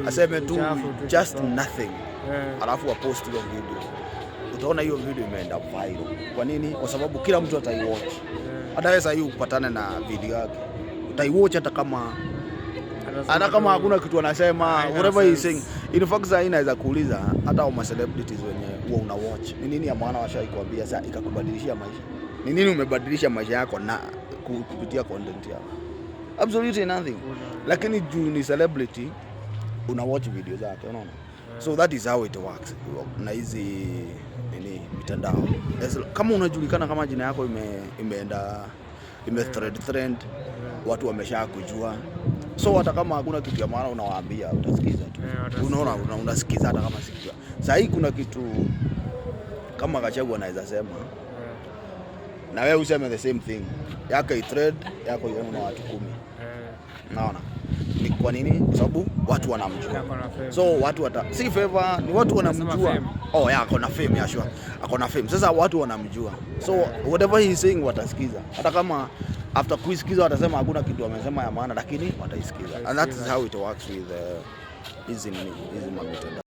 aseme tu just nothing, alafu apost hiyo video. Utaona hiyo video imeenda viral. Kwa nini? Kwa sababu kila mtu ataiwatch. Hata wewe sasa upatane na video yake, utaiwatch hata kama hakuna kitu anasema, whatever he saying. In fact sasa inaweza kuuliza hata wa celebrities wenye huwa una watch, ni nini ya maana washaikuambia sasa ikakubadilishia maisha? Ni nini umebadilisha maisha yako na kupitia content yako? Absolutely nothing. Lakini juu ni celebrity una watch video zake, unaona? So that is how it works. Na hizi mitandao, kama unajulikana, kama jina yako imeenda trend, watu wamesha kujua. So hata kama hakuna kitu ya maana unawaambia, utasikiza tu. Unaona, unasikiza hata kama sikijua. Sasa hii kuna kitu kama Gachagua anaweza sema na wewe useme the same thing, yako i-thread yako ione na watu 10. Naona ni kwa nini? Kwa sababu watu wanamjua. So watu si favor, ni watu wanamjua. Yako na fame, ya sure. Ako na fame. Sasa watu wanamjua. So whatever he is saying watasikiza. Hata kama after kuisikiza watasema hakuna kitu amesema ya maana, lakini wataisikiza. And that is how it works with hizi mitandao.